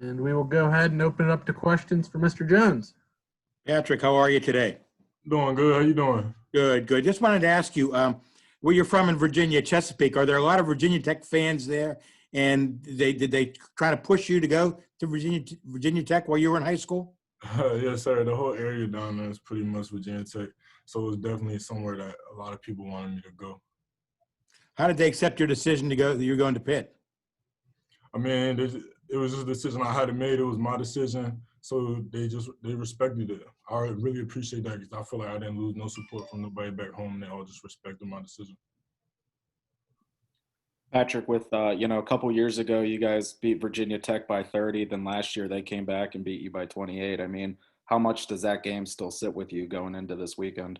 And we will go ahead and open it up to questions for Mr. Jones. Patrick, how are you today? Doing good. How you doing? Good, good. Just wanted to ask you, where you're from in Virginia, Chesapeake, are there a lot of Virginia Tech fans there? And did they try to push you to go to Virginia Tech while you were in high school? Yes, sir. The whole area down there is pretty much Virginia Tech. So it's definitely somewhere that a lot of people wanted me to go. How did they accept your decision to go, that you're going to Pitt? I mean, it was just a decision I had to make. It was my decision. So they respected it. I really appreciate that because I feel like I didn't lose no support from nobody back home. They all just respected my decision. Patrick, with a couple years ago, you guys beat Virginia Tech by 30. Then last year they came back and beat you by 28. I mean, how much does that game still sit with you going into this weekend?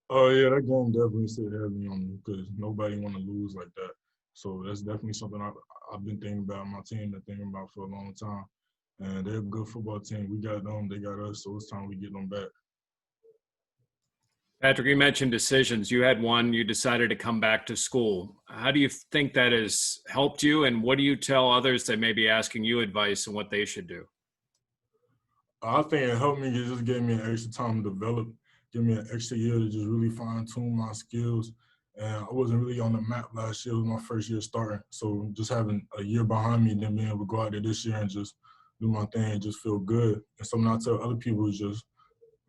Oh, yeah, that game definitely sit heavy on me because nobody want to lose like that. So that's definitely something I've been thinking about. My team been thinking about for a long time. And they're a good football team. We got them, they got us, so it's time we get them back. Patrick, you mentioned decisions. You had one, you decided to come back to school. How do you think that has helped you, and what do you tell others that may be asking you advice on what they should do? I think it helped me. It just gave me an extra time to develop, give me an extra year to just really fine-tune my skills. And I wasn't really on the map last year. It was my first year starting. So just having a year behind me and then being able to go out there this year and just do my thing and just feel good. And something I tell other people is just,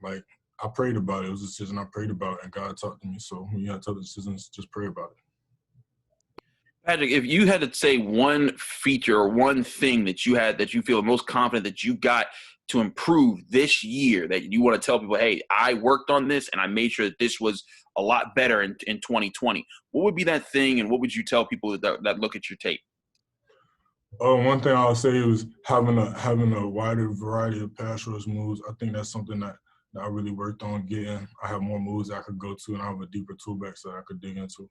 like, I prayed about it. It was a decision I prayed about, and God talked to me. So when you got to tell the decisions, just pray about it. Patrick, if you had to say one feature or one thing that you had that you feel most confident that you got to improve this year, that you want to tell people, hey, I worked on this and I made sure that this was a lot better in 2020, what would be that thing, and what would you tell people that look at your tape? One thing I would say is having a wider variety of pass rush moves. I think that's something that I really worked on getting. I have more moves I could go to, and I have a deeper toolbox that I could dig into.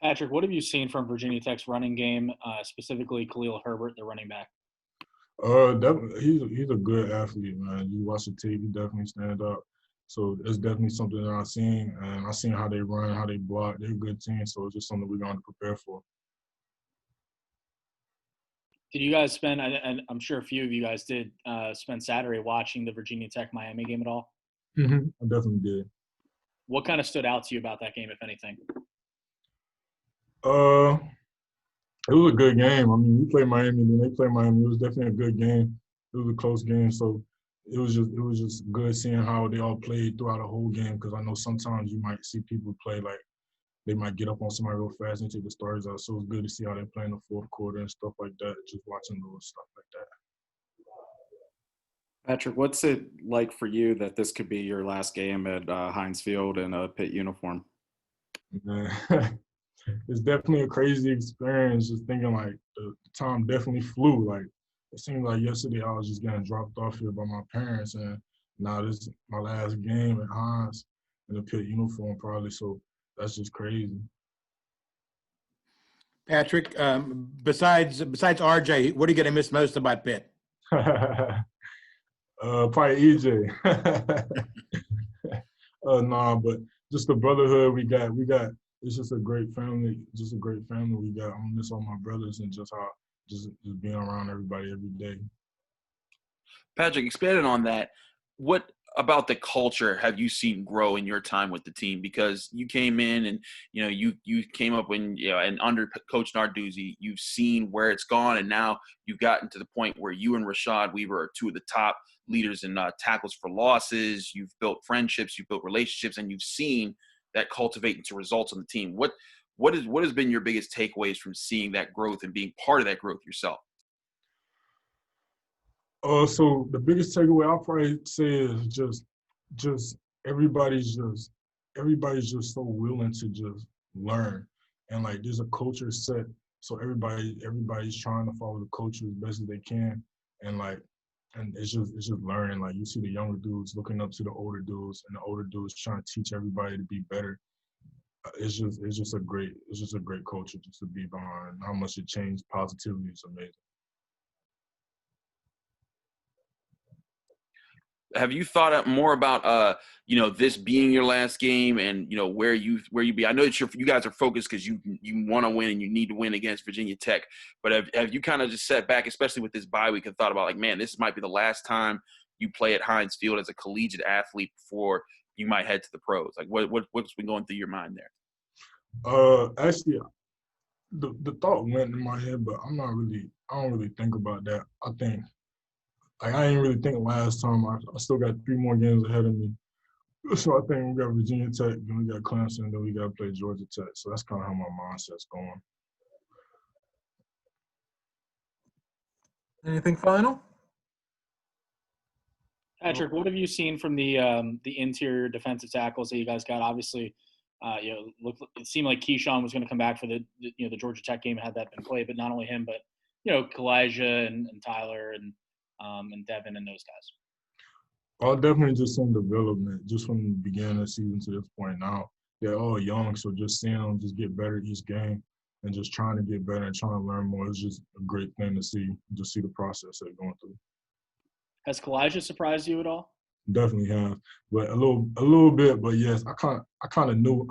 Patrick, what have you seen from Virginia Tech's running game, specifically Khalil Herbert, the running back? He's a good athlete, man. You watch the tape, he definitely stands out. So it's definitely something that I've seen, and I've seen how they run, how they block. They're a good team, so it's just something we're going to prepare for. Did you guys spend, and I'm sure a few of you guys did, spend Saturday watching the Virginia Tech-Miami game at all? Mm-hmm. I definitely did. What kind of stood out to you about that game, if anything? It was a good game. I mean, we played Miami, then they played Miami. It was definitely a good game. It was a close game, so it was just good seeing how they all played throughout the whole game. Because I know sometimes you might see people play like they might get up on somebody real fast and take the starters out. So it was good to see how they play in the fourth quarter and stuff like that. Just watching little stuff like that. Patrick, what's it like for you that this could be your last game at Heinz Field in a Pitt uniform? Man, it's definitely a crazy experience. Just thinking like the time definitely flew. Like it seemed like yesterday I was just getting dropped off here by my parents, and now this is my last game at Heinz in a Pitt uniform probably. So that's just crazy. Patrick, besides RJ, what are you going to miss most about Pitt? Probably EJ. Nah, but just the brotherhood we got. It's just a great family. Just a great family we got. I'm gonna miss all my brothers and just being around everybody every day. Patrick, expanding on that, what about the culture have you seen grow in your time with the team? Because you came in and you came up and under Coach Narduzzi, you've seen where it's gone, and now you've gotten to the point where you and Rashad Weaver are two of the top leaders in tackles for losses. You've built friendships, you've built relationships, and you've seen that cultivate into results on the team. What has been your biggest takeaways from seeing that growth and being part of that growth yourself? So the biggest takeaway I'll probably say is just everybody's just so willing to just learn, and like there's a culture set, so everybody's trying to follow the culture as best as they can, and it's just learning. Like you see the younger dudes looking up to the older dudes, and the older dudes trying to teach everybody to be better. It's just a great culture just to be behind. How much it changed positively is amazing. have you thought up more about this being your last game and where you be? I know that you guys are focused because you want to win and you need to win against Virginia Tech, but have you kind of just sat back, especially with this bye week, and thought about, like, man, this might be the last time you play at Heinz Field as a collegiate athlete before you might head to the pros? Like, what's been going through your mind there? Actually, the thought went in my head, but I don't really think about that. I think, like, I didn't really think last time. I still got 3 more games ahead of me. So I think we got Virginia Tech, then we got Clemson, then we got to play Georgia Tech. So that's kind of how my mindset's going. Anything final? Patrick, what have you seen from the interior defensive tackles that you guys got? Obviously, it seemed like Keyshawn was going to come back for the Georgia Tech game had that been played, but not only him, but Kalijah and Tyler and Devin and those guys. I'll definitely just seen development just from the beginning of the season to this point now. They're all young, so just seeing them just get better each game and just trying to get better and trying to learn more is just a great thing to see, just see the process they're going through. Has Kalijah surprised you at all? Definitely have, but a little bit. But yes, I kind of knew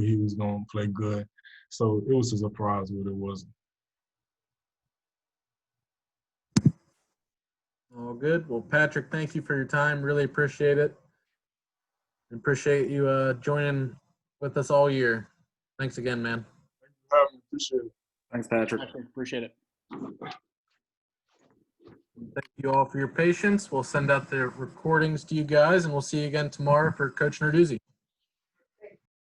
he was going to play good, so it was a surprise, but it wasn't. All good. Well, Patrick, thank you for your time. Really appreciate it. Appreciate you joining with us all year. Thanks again, man. Appreciate it. Thanks, Patrick. Appreciate it. Thank you all for your patience. We'll send out the recordings to you guys, and we'll see you again tomorrow for Coach Narduzzi.